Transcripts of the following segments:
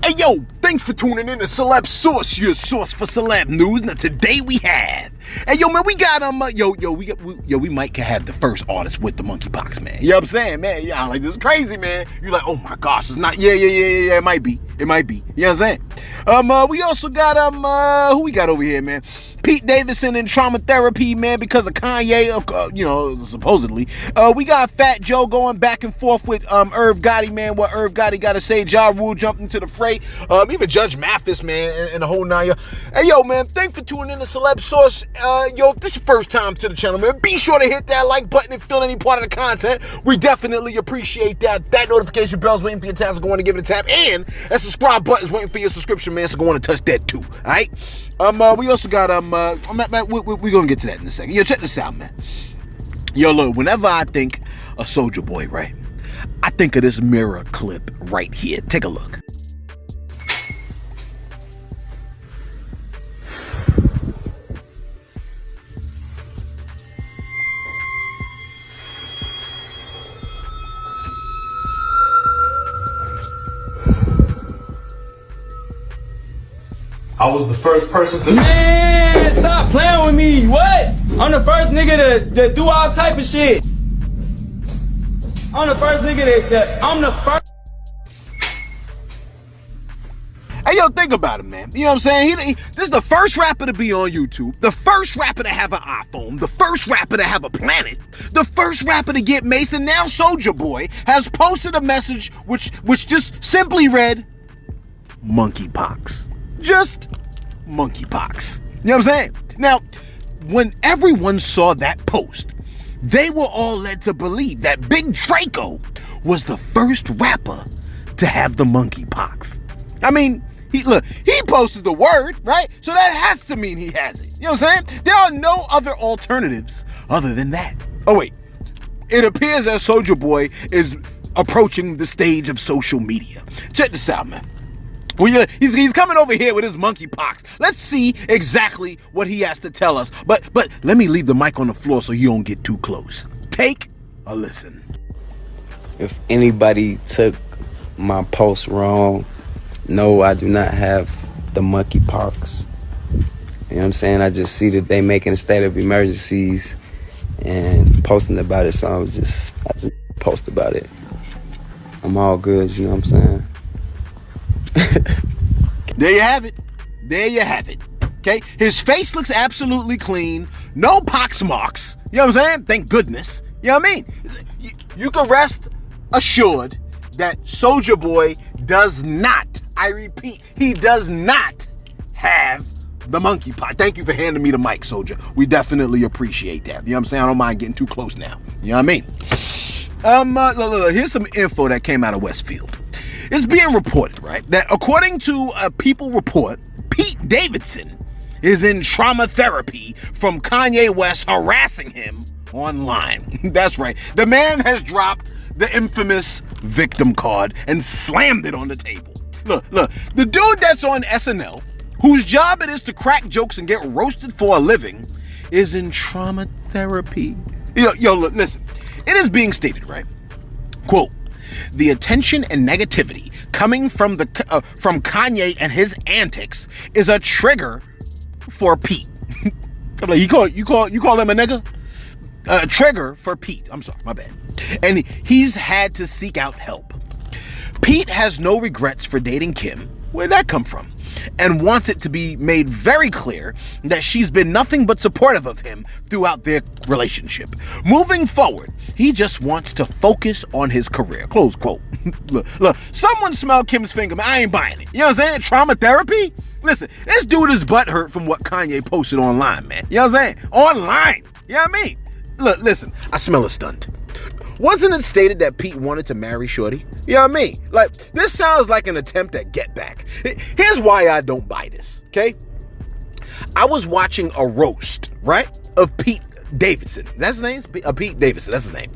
Hey yo, thanks for tuning in to Celeb Source, your source for celeb news. Now today we have, hey yo man, we got we might have the first artist with the monkeypox, man. You know what I'm saying, man? Yeah, like this is crazy, man. You're like, oh my gosh, it's not. Yeah. It might be. You know what I'm saying? We also got who we got over here, man? Pete Davidson in trauma therapy, man, because of Kanye, supposedly. We got Fat Joe going back and forth with Irv Gotti, man. What Irv Gotti got to say? Ja Rule jumped into the fray. Even Judge Mathis, man, and the whole nine. Hey, yo, man, thanks for tuning in to Celeb Source. If this is your first time to the channel, man, be sure to hit that like button if feel any part of the content. We definitely appreciate that. That notification bell's waiting for your tab, so go on and give it a tap. And that subscribe button's waiting for your subscription, man, so go on and touch that too, all right? We also got, we're gonna get to that in a second. Yo, check this out, man. Yo, look, whenever I think of Soulja Boy, right, I think of this mirror clip right here. Take a look. I was the first person to. Man, stop playing with me. What? I'm the first nigga to do all type of shit. I'm the first nigga I'm the first. Hey, yo, think about it, man. You know what I'm saying? This is the first rapper to be on YouTube, the first rapper to have an iPhone, the first rapper to have a planet, the first rapper to get maced, and now Soulja Boy has posted a message which just simply read, monkeypox. Just monkeypox. You know what I'm saying? Now, when everyone saw that post, they were all led to believe that Big Draco was the first rapper to have the monkeypox. I mean, he posted the word, right? So that has to mean he has it. You know what I'm saying? There are no other alternatives other than that. Oh wait, it appears that Soulja Boy is approaching the stage of social media. Check this out, man. Well, he's coming over here with his monkeypox. Let's see exactly what he has to tell us. But let me leave the mic on the floor so you don't get too close. Take a listen. If anybody took my post wrong, no, I do not have the monkeypox. You know what I'm saying? I just see that they making a state of emergencies and posting about it, so I just post about it. I'm all good, you know what I'm saying? There you have it. There you have it. Okay? His face looks absolutely clean. No pox marks. You know what I'm saying? Thank goodness. You know what I mean? You can rest assured that Soulja Boy does not, I repeat, he does not have the monkeypox. Thank you for handing me the mic, Soulja. We definitely appreciate that. You know what I'm saying? I don't mind getting too close now. You know what I mean? Look, here's some info that came out of Westfield. It's being reported, right, that according to a People report, Pete Davidson is in trauma therapy from Kanye West harassing him online. That's right. The man has dropped the infamous victim card and slammed it on the table. Look, the dude that's on SNL, whose job it is to crack jokes and get roasted for a living, is in trauma therapy. Yo, look, listen. It is being stated, right? Quote, the attention and negativity coming from Kanye and his antics is a trigger for Pete. Like, you call him a nigga? A trigger for Pete. I'm sorry, my bad. And he's had to seek out help. Pete has no regrets for dating Kim. Where'd that come from? And wants it to be made very clear that she's been nothing but supportive of him throughout their relationship. Moving forward, he just wants to focus on his career. Close quote. Look, someone smell Kim's finger, man. I ain't buying it. You know what I'm saying? Trauma therapy? Listen, this dude is butthurt from what Kanye posted online, man. You know what I'm saying? Online. You know what I mean? Look, listen, I smell a stunt. Wasn't it stated that Pete wanted to marry Shorty? You know what I mean? Like, this sounds like an attempt at get back. Here's why I don't buy this, okay? I was watching a roast, right, of Pete Davidson. That's his name? Pete Davidson, that's his name.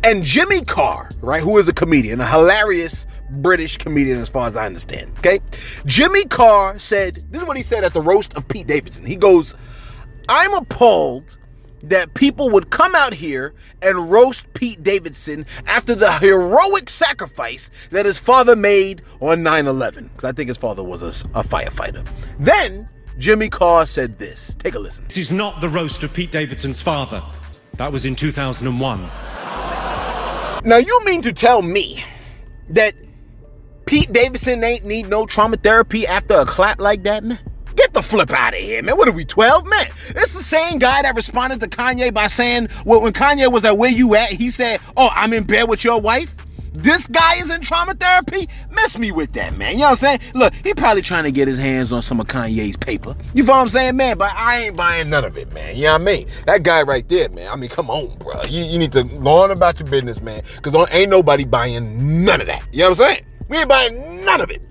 And Jimmy Carr, right, who is a comedian, a hilarious British comedian as far as I understand, okay? Jimmy Carr said, this is what he said at the roast of Pete Davidson. He goes, I'm appalled that people would come out here and roast Pete Davidson after the heroic sacrifice that his father made on 9/11. Because I think his father was a firefighter. Then Jimmy Carr said this. Take a listen. This is not the roast of Pete Davidson's father. That was in 2001. Now you mean to tell me that Pete Davidson ain't need no trauma therapy after a clap like that, man? Get the flip out of here, man. What are we, 12, man? It's the same guy that responded to Kanye by saying, well, when Kanye was at Where You At, he said, oh, I'm in bed with your wife. This guy is in trauma therapy? Mess me with that, man. You know what I'm saying? Look, he probably trying to get his hands on some of Kanye's paper. You feel what I'm saying, man? But I ain't buying none of it, man. You know what I mean? That guy right there, man. I mean, come on, bro. You need to go on about your business, man. Because ain't nobody buying none of that. You know what I'm saying? We ain't buying none of it.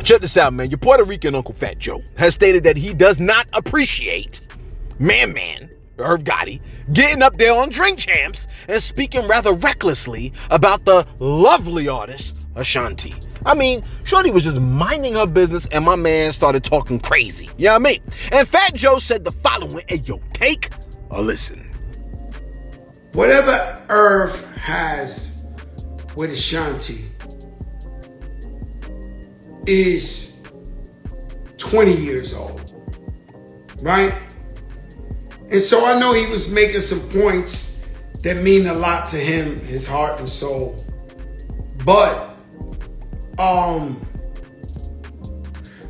Check this out, man. Your Puerto Rican Uncle Fat Joe has stated that he does not appreciate Irv Gotti, getting up there on Drink Champs and speaking rather recklessly about the lovely artist Ashanti. I mean, Shorty was just minding her business and my man started talking crazy. You know what I mean? And Fat Joe said the following, hey, yo, take a listen. Whatever Irv has with Ashanti is 20 years old, right? And so I know he was making some points that mean a lot to him, his heart and soul. But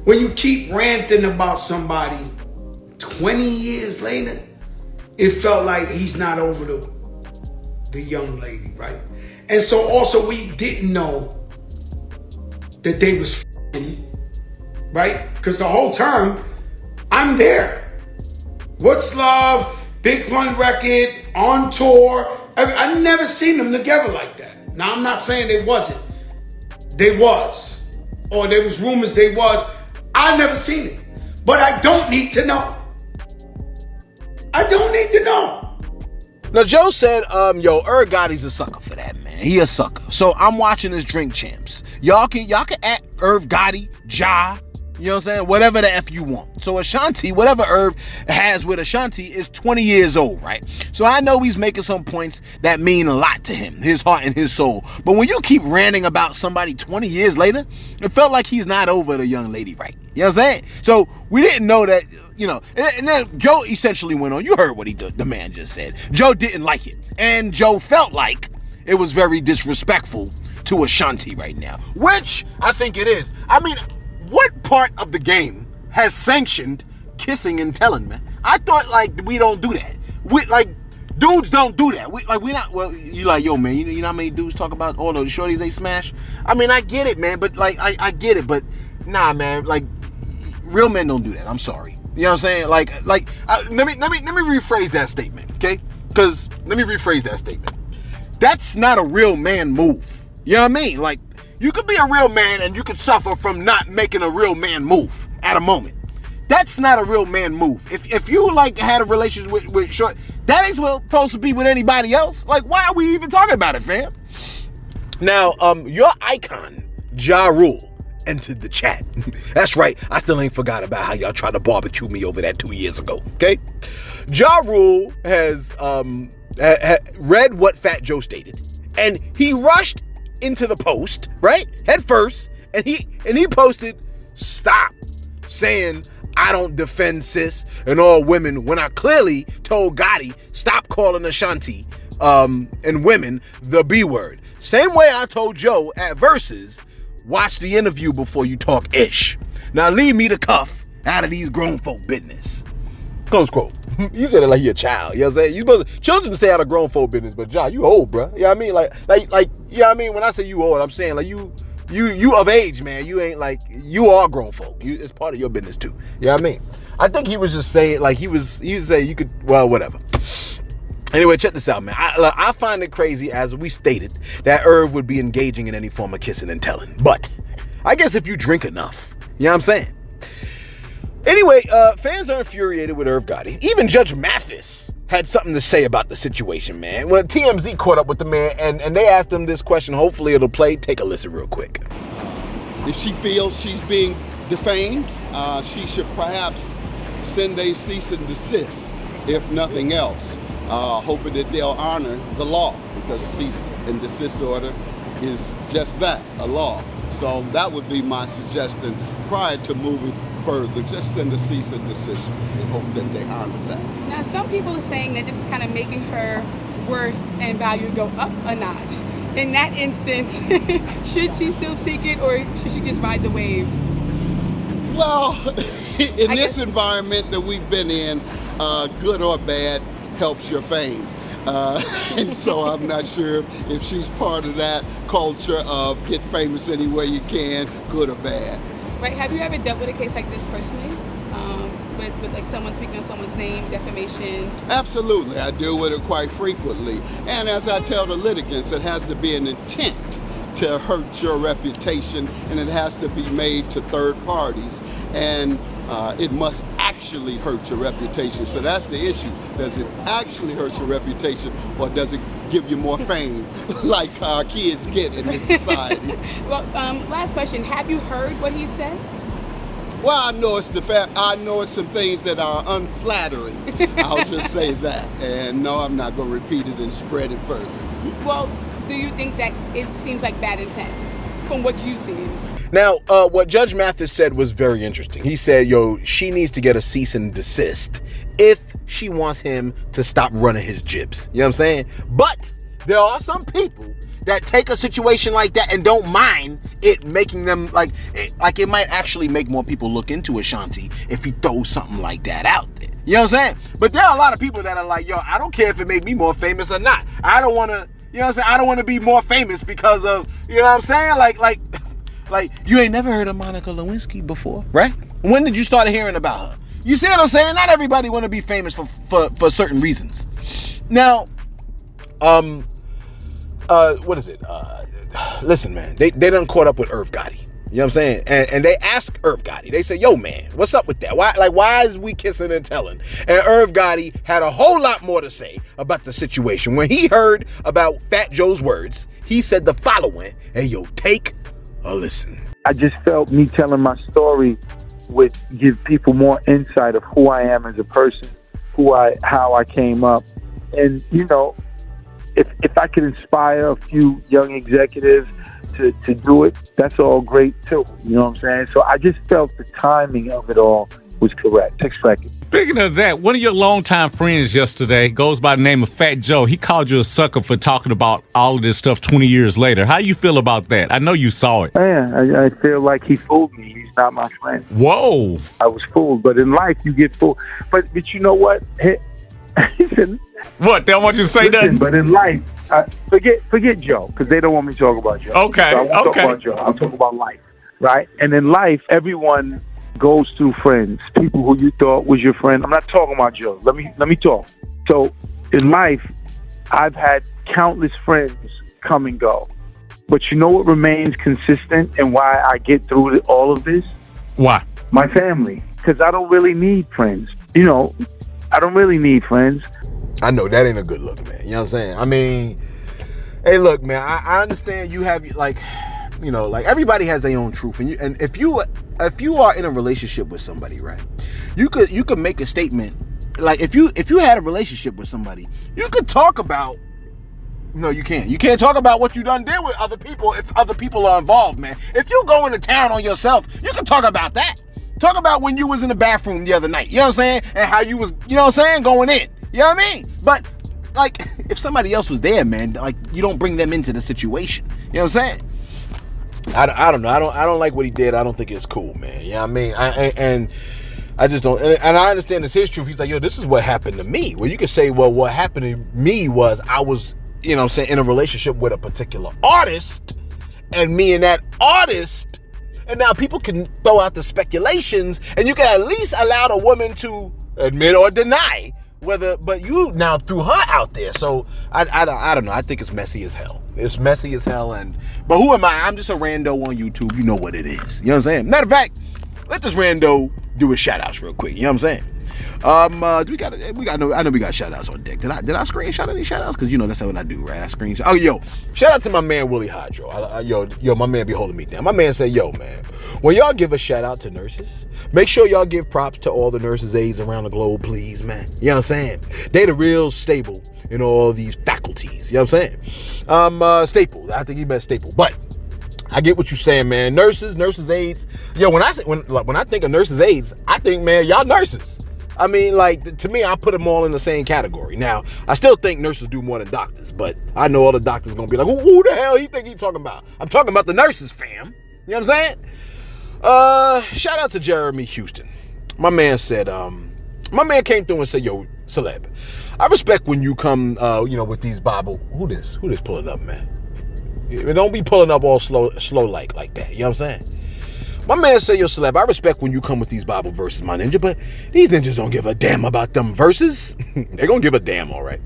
when you keep ranting about somebody 20 years later, it felt like he's not over the young lady, right? And so also we didn't know that they was right? Because the whole time, I'm there. What's Love, Big Pun Record, on tour. I never seen them together like that. Now, I'm not saying they wasn't. They was. Or there was rumors they was. I never seen it. But I don't need to know. I don't need to know. Now, Joe said, Irv Gotti's a sucker for that, man. He a sucker. So I'm watching this Drink Champs. Y'all can at Irv Gotti, Ja, you know what I'm saying? Whatever the F you want. So Ashanti, whatever Irv has with Ashanti is 20 years old, right? So I know he's making some points that mean a lot to him, his heart and his soul. But when you keep ranting about somebody 20 years later, it felt like he's not over the young lady, right? You know what I'm saying? So we didn't know that, you know, and then Joe essentially went on. You heard what the man just said. Joe didn't like it. And Joe felt like it was very disrespectful to Ashanti right now, which I think it is. I mean, what part of the game has sanctioned kissing and telling, man? I thought, like, we don't do that. We, like, dudes don't do that. We not, well, you like, yo, man, you know how many dudes talk about all those shorties they smash? I mean, I get it, man, but, like, I get it, but, nah, man, like, real men don't do that. I'm sorry. You know what I'm saying? Let me rephrase that statement, okay? Because, let me rephrase that statement. That's not a real man move. You know what I mean? Like, you could be a real man and you could suffer from not making a real man move at a moment. That's not a real man move. If you, like, had a relationship with short, that ain't supposed to be with anybody else. Like, why are we even talking about it, fam? Now, your icon, Ja Rule, entered the chat. That's right. I still ain't forgot about how y'all tried to barbecue me over that 2 years ago, okay? Ja Rule has read what Fat Joe stated, and he rushed into the post, right? Head first, and he posted, "Stop saying I don't defend cis and all women when I clearly told Gotti stop calling Ashanti and women the B word. Same way I told Joe at Versus, watch the interview before you talk ish. Now leave me the cuff out of these grown folk business." Close quote. You said it like you're a child. You know what I'm saying? You supposed to, children stay out of grown folk business, but John, you old, bro. You know what I mean? Like, you know what I mean? When I say you old, I'm saying like you of age, man. You ain't like, you are grown folk. It's part of your business too. You know what I mean? I think he was just saying, like, he was saying you could, well, whatever. Anyway, check this out, man. I find it crazy, as we stated, that Irv would be engaging in any form of kissing and telling. But I guess if you drink enough, you know what I'm saying? Anyway, fans are infuriated with Irv Gotti. Even Judge Mathis had something to say about the situation, man. When TMZ caught up with the man and they asked him this question, hopefully it'll play. Take a listen real quick. If she feels she's being defamed, she should perhaps send a cease and desist. if nothing else, hoping that they'll honor the law, because cease and desist order is just that, a law. So that would be my suggestion prior to moving further. Just send a cease and desist and hope that they honor that. Now, some people are saying that this is kind of making her worth and value go up a notch. In that instance, should she still seek it, or should she just ride the wave? Well, in this environment that we've been in, good or bad helps your fame. And so I'm not sure if she's part of that culture of get famous any way you can, good or bad. Right, have you ever dealt with a case like this personally? With like someone speaking on someone's name, defamation? Absolutely, I deal with it quite frequently. And as I tell the litigants, it has to be an intent to hurt your reputation, and it has to be made to third parties. And it must actually hurt your reputation. So that's the issue. Does it actually hurt your reputation, or does it give you more fame like our kids get in this society? Well, last question. Have you heard what he said? Well, I know it's I know it's some things that are unflattering. I'll just say that. And no, I'm not going to repeat it and spread it further. Well, do you think that it seems like bad intent from what you've seen? Now, what Judge Mathis said was very interesting. He said, she needs to get a cease and desist if she wants him to stop running his jibs. You know what I'm saying? But there are some people that take a situation like that and don't mind it making them it might actually make more people look into Ashanti if he throws something like that out there. You know what I'm saying? But there are a lot of people that are like, I don't care if it made me more famous or not. I don't want to, you know what I'm saying? I don't want to be more famous because of, you know what I'm saying? Like, you ain't never heard of Monica Lewinsky before, right? When did you start hearing about her? You see what I'm saying? Not everybody want to be famous for certain reasons. Now, what is it? Listen, man, they done caught up with Irv Gotti. You know what I'm saying? And they asked Irv Gotti. They said, yo, man, what's up with that? Why is we kissing and telling? And Irv Gotti had a whole lot more to say about the situation. When he heard about Fat Joe's words, he said the following, hey, yo, take a listen. I just felt me telling my story would give people more insight of who I am as a person, how I came up. And, if I could inspire a few young executives to do it, that's all great too. You know what I'm saying? So I just felt the timing of it all was correct. Text record. Speaking of that, one of your longtime friends yesterday goes by the name of Fat Joe. He called you a sucker for talking about all of this stuff 20 years later. How you feel about that? I know you saw it. Yeah, I feel like he fooled me. He's not my friend. Whoa. I was fooled, but in life you get fooled. But you know what? What? They don't want you to say nothing? But in life, forget Joe, because they don't want me to talk about Joe. Okay, so I won't talk about Joe. I'll talk about life, right? And in life, everyone goes through friends, people who you thought was your friend. I'm not talking about Joe. Let me talk. So in life, I've had countless friends come and go. But you know what remains consistent and why I get through all of this? Why? My family. Because I don't really need friends. I don't really need friends. I know that ain't a good look, man. You know what I'm saying? I mean, hey, look, man, I understand you have everybody has their own truth, and if you are in a relationship with somebody, right, you could make a statement. Like if you had a relationship with somebody, you could talk about. No, you can't. You can't talk about what you done did with other people if other people are involved, man. If you go into town on yourself, you can talk about that. Talk about when you was in the bathroom the other night. You know what I'm saying? And how you was, you know what I'm saying, going in. You know what I mean? But like, if somebody else was there, man, like you don't bring them into the situation. You know what I'm saying? I don't know. I don't like what he did. I don't think it's cool, man. You know what I mean? I just don't. And I understand it's his truth. He's like, yo, this is what happened to me. Well, you could say, well, what happened to me was I was, you know what I'm saying, in a relationship with a particular artist, and me and that artist. And now people can throw out the speculations, and you can at least allow the woman to admit or deny whether, but you now threw her out there. So I don't know. I think it's messy as hell. It's messy as hell. But who am I? I'm just a rando on YouTube. You know what it is. You know what I'm saying? Matter of fact, let this rando do his shout outs real quick. You know what I'm saying? I know we got shout outs on deck. Did I screenshot any shout outs? Because that's what I do, right? I screenshot. Oh, yo, shout out to my man Willie Hydro. Yo, my man be holding me down. My man said, yo, man, when y'all give a shout out to nurses, make sure y'all give props to all the nurses aides around the globe, please, man. You know what I'm saying? They the real staple in all these faculties. You know what I'm saying? Staple. I think he meant staple, but I get what you're saying, man. Nurses aides. Yo, when I think of nurses aides, I think, man, y'all nurses. I mean, like, to me, I put them all in the same category. Now, I still think nurses do more than doctors, but I know all the doctors gonna be like, who the hell he think he talking about? I'm talking about the nurses, fam. You know what I'm saying? Shout out to Jeremy Houston. My man said, my man came through and said, yo, Celeb, I respect when you come, with these Bible. Who this pulling up, man? Don't be pulling up all slow like that. You know what I'm saying? My man said, yo, Celeb, I respect when you come with these Bible verses, my ninja, but these ninjas don't give a damn about them verses. They're gonna give a damn, all right.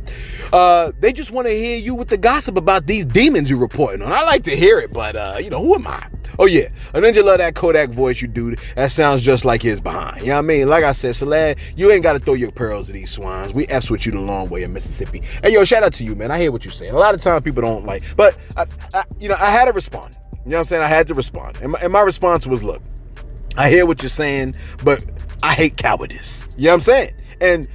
They just want to hear you with the gossip about these demons you're reporting on. I like to hear it, but, who am I? Oh, yeah, a ninja love that Kodak voice you do. That sounds just like his behind. You know what I mean? Like I said, Celeb, you ain't got to throw your pearls at these swines. We F's with you the long way in Mississippi. Hey, yo, shout out to you, man. I hear what you're saying. A lot of times people don't like, but, I had to respond. You know what I'm saying? I had to respond. And my response was, look, I hear what you're saying, but I hate cowardice. You know what I'm saying? And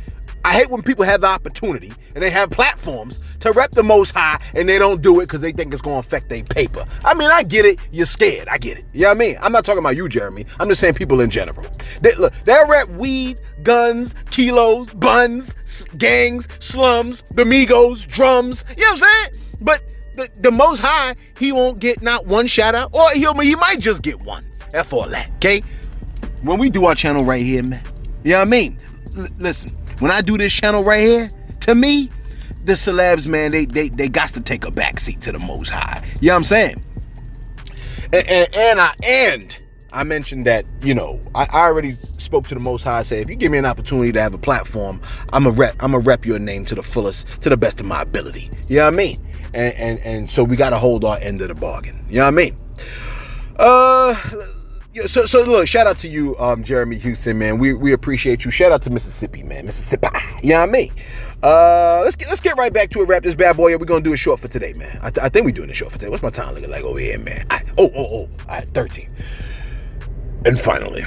I hate when people have the opportunity and they have platforms to rep the Most High and they don't do it because they think it's going to affect their paper. I mean, I get it. You're scared. I get it. You know what I mean? I'm not talking about you, Jeremy. I'm just saying people in general. They'll rep weed, guns, kilos, buns, gangs, slums, the Migos, drums. You know what I'm saying? But the Most High, he won't get not one shout out, or he might just get one. F all that, okay? When we do our channel right here, man, you know what I mean? Listen, when I do this channel right here, to me, the celebs, man, they got to take a backseat to the Most High. You know what I'm saying? And I mentioned that, I already spoke to the Most High. I said, if you give me an opportunity to have a platform, I'm a rep your name to the fullest, to the best of my ability. You know what I mean? And so we got to hold our end of the bargain. You know what I mean? So look, shout out to you, Jeremy Houston, man. We appreciate you. Shout out to Mississippi, man. Mississippi. You know what I mean? Let's get right back to it. Wrap this bad boy up. We're gonna do a short for today, man. I think we're doing a short for today. What's my time looking like over here, man? All right, 13. And finally,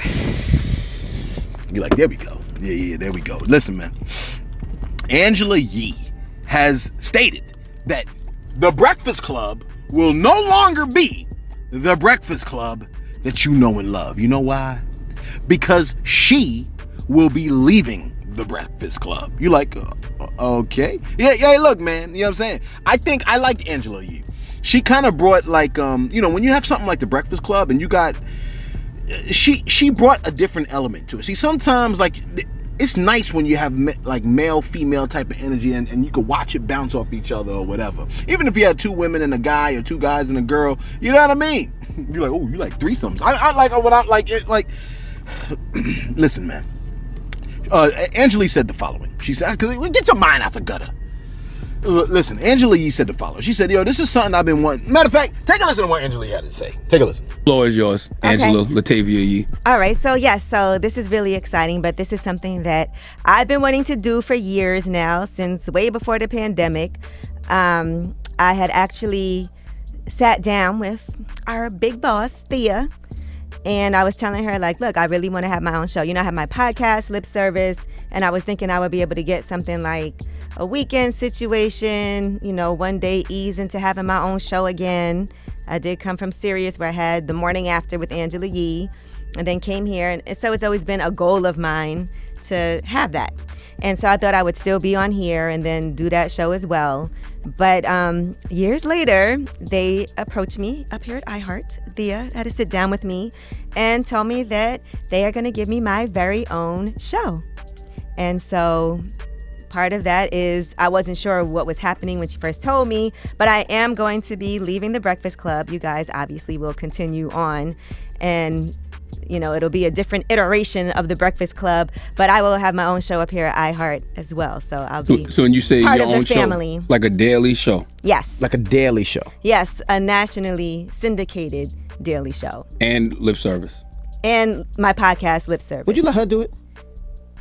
you're like, there we go. Yeah, there we go. Listen, man. Angela Yee has stated that the Breakfast Club will no longer be the Breakfast Club that you know and love. You know why? Because she will be leaving the Breakfast Club. You like, okay. Yeah, look, man, you know what I'm saying? I think I liked Angela Yee. She kind of brought like, when you have something like the Breakfast Club and you got, she brought a different element to it. See, sometimes like, it's nice when you have like male, female type of energy and you can watch it bounce off each other or whatever. Even if you had two women and a guy or two guys and a girl, you know what I mean? You're like, oh, you like threesomes. I like what I like. It like, listen, man. Angela Yee said the following. She said, get your mind out the gutter. Listen, Angela Yee said the following. She said, yo, this is something I've been wanting. Matter of fact, take a listen to what Angela Yee had to say. Take a listen. Floor is yours, Angela Latavia Yee. All right, so this is really exciting, but this is something that I've been wanting to do for years now, since way before the pandemic. I had actually sat down with our big boss, Thea, and I was telling her, like, look, I really want to have my own show. I have my podcast, Lip Service, and I was thinking I would be able to get something like a weekend situation, one day ease into having my own show again. I did come from Sirius, where I had the morning after with Angela Yee, and then came here. And so it's always been a goal of mine to have that. And so I thought I would still be on here and then do that show as well. But years later, they approached me up here at iHeart. Thea had to sit down with me and tell me that they are going to give me my very own show. And so part of that is I wasn't sure what was happening when she first told me, but I am going to be leaving the Breakfast Club. You guys obviously will continue on, and it'll be a different iteration of the Breakfast Club, but I will have my own show up here at iHeart as well. So I'll be so when you say part your of own the family. Show, like a daily show? Yes. Like a daily show? Yes, a nationally syndicated daily show. And Lip Service? And my podcast, Lip Service. Would you let her do it?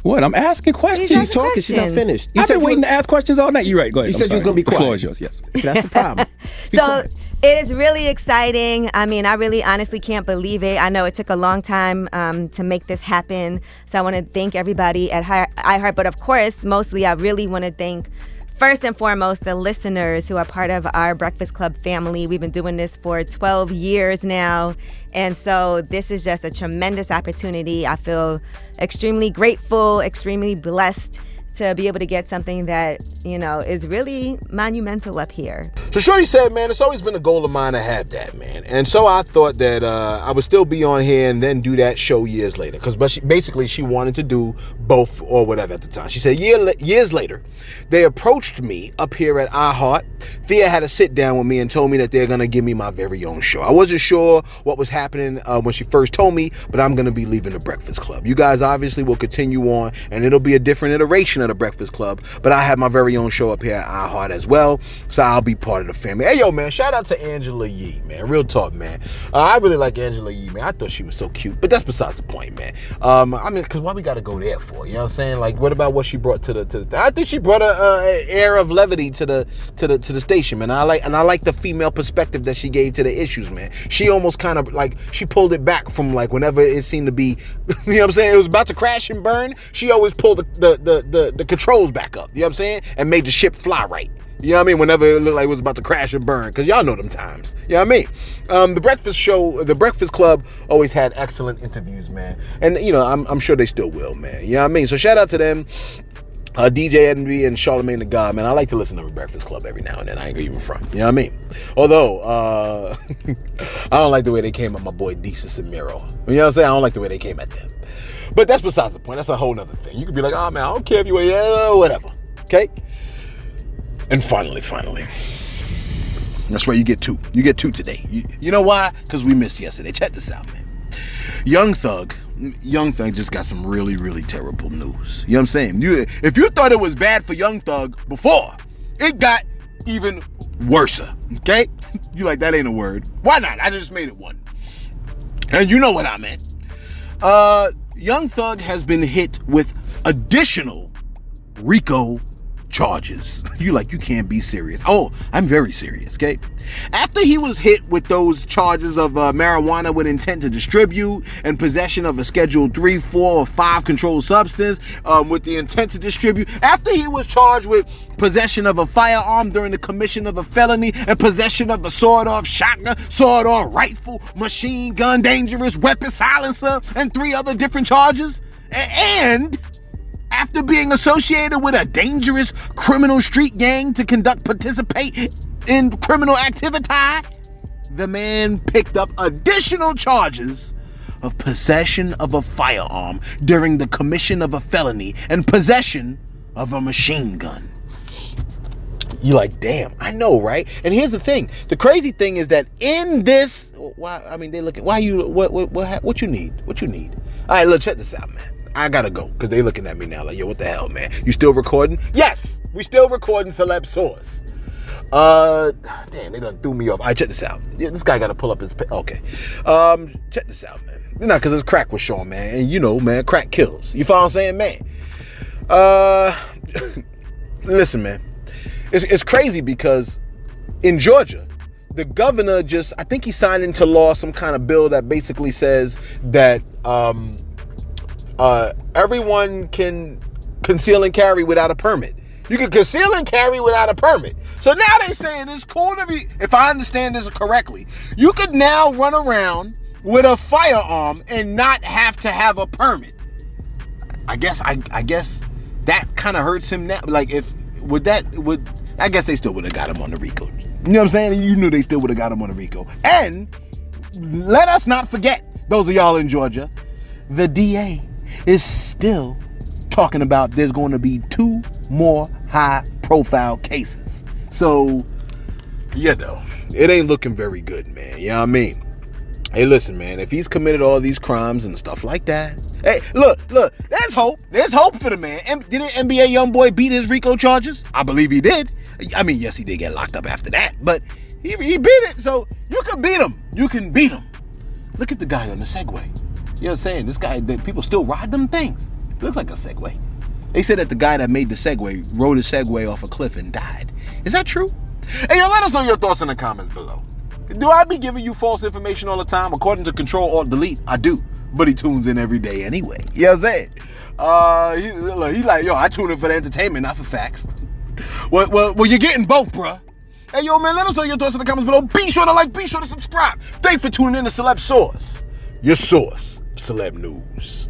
What? I'm asking questions. She's She's talking. She's not finished. I've been waiting to ask questions all night. You're right. Go ahead. You said you was gonna be quiet. The floor is yours. Yes. So that's the problem. So it is really exciting. I mean, I really honestly can't believe it. I know it took a long time to make this happen. So I want to thank everybody at iHeart. But of course, mostly I really want to thank, first and foremost, the listeners who are part of our Breakfast Club family. We've been doing this for 12 years now. And so this is just a tremendous opportunity. I feel extremely grateful, extremely blessed to be able to get something that, you know, is really monumental up here. So Shorty said, man, it's always been a goal of mine to have that, man. And so I thought that I would still be on here and then do that show years later. Because basically she wanted to do both or whatever at the time. She said years later, they approached me up here at iHeart. Thea had a sit down with me and told me that they're going to give me my very own show. I wasn't sure what was happening when she first told me, but I'm going to be leaving the Breakfast Club. You guys obviously will continue on, and it'll be a different iteration of the Breakfast Club, but I have my very own show up here at iHeart as well, so I'll be part of the family. Hey, yo, man, shout out to Angela Yee, man. Real talk, man. I really like Angela Yee, man. I thought she was so cute, but that's besides the point, man. I mean, because why we got to go there for? You know what I'm saying? Like, what about what she brought to the I think she brought an air of levity to the station, man. I like the female perspective that she gave to the issues, man. She almost kind of like, she pulled it back from like whenever it seemed to be, you know what I'm saying, it was about to crash and burn. She always pulled the controls back up, you know what I'm saying, and made the ship fly right. You know what I mean? Whenever it looked like it was about to crash and burn, because y'all know them times. You know what I mean? The Breakfast Club always had excellent interviews, man. And, you know, I'm sure they still will, man. You know what I mean? So shout out to them. DJ Envy and Charlamagne the God, man. I like to listen to the Breakfast Club every now and then. I ain't gonna even front. You know what I mean? Although, I don't like the way they came at my boy Desus and Mero. You know what I'm saying? I don't like the way they came at them. But that's besides the point. That's a whole nother thing. You could be like, oh, man, I don't care if you whatever. Okay? And finally, that's why you get two. You get two today. You know why? Because we missed yesterday. Check this out, man. Young Thug just got some really, really terrible news. You know what I'm saying? If you thought it was bad for Young Thug before, it got even worse. Okay? You like, that ain't a word. Why not? I just made it one. And you know what I meant. Young Thug has been hit with additional RICO charges. You can't be serious. Oh, I'm very serious, okay? After he was hit with those charges of marijuana with intent to distribute and possession of a Schedule 3, 4, or 5 controlled substance with the intent to distribute, after he was charged with possession of a firearm during the commission of a felony and possession of a sawed-off shotgun, sawed-off rifle, machine gun, dangerous weapon silencer, and 3 other different charges, and after being associated with a dangerous criminal street gang to participate in criminal activity, the man picked up additional charges of possession of a firearm during the commission of a felony and possession of a machine gun. You like, damn, I know, right? And here's the thing. The crazy thing is that in this, what you need? All right, look, check this out, man. I gotta go, because they looking at me now like, yo, what the hell, man? You still recording? Yes, we still recording Celeb Source. Damn, they done threw me off. All right, check this out. Yeah, this guy gotta pull up his, okay. Check this out, man. Not because his crack was showing, man. And you know, man, crack kills. You follow what I'm saying, man? Listen, man. It's crazy because in Georgia, the governor I think he signed into law some kind of bill that basically says that, everyone can conceal and carry without a permit. You can conceal and carry without a permit. So now they saying it's cool to be, if I understand this correctly, you could now run around with a firearm and not have to have a permit. I guess that kind of hurts him now. Like, I guess they still would have got him on the RICO. You know what I'm saying? You knew they still would have got him on the RICO. And let us not forget, those of y'all in Georgia, the DA is still talking about there's going to be 2 more high-profile cases. So, you know, it ain't looking very good, man. You know what I mean? Hey, listen, man, if he's committed all these crimes and stuff like that, hey, look, there's hope. There's hope for the man. Didn't NBA YoungBoy beat his RICO charges? I believe he did. I mean, yes, he did get locked up after that, but he beat it, so you can beat him. You can beat him. Look at the guy on the Segway. You know what I'm saying? This guy, people still ride them things. Looks like a Segway. They said that the guy that made the Segway rode a Segway off a cliff and died. Is that true? Hey, yo, let us know your thoughts in the comments below. Do I be giving you false information all the time? According to Control-Alt-Delete, I do. But he tunes in every day anyway. You know what I'm saying? He like, yo, I tune in for the entertainment, not for facts. Well, you're getting both, bruh. Hey, yo, man, let us know your thoughts in the comments below. Be sure to like, be sure to subscribe. Thanks for tuning in to Celeb Source, your source of celeb news.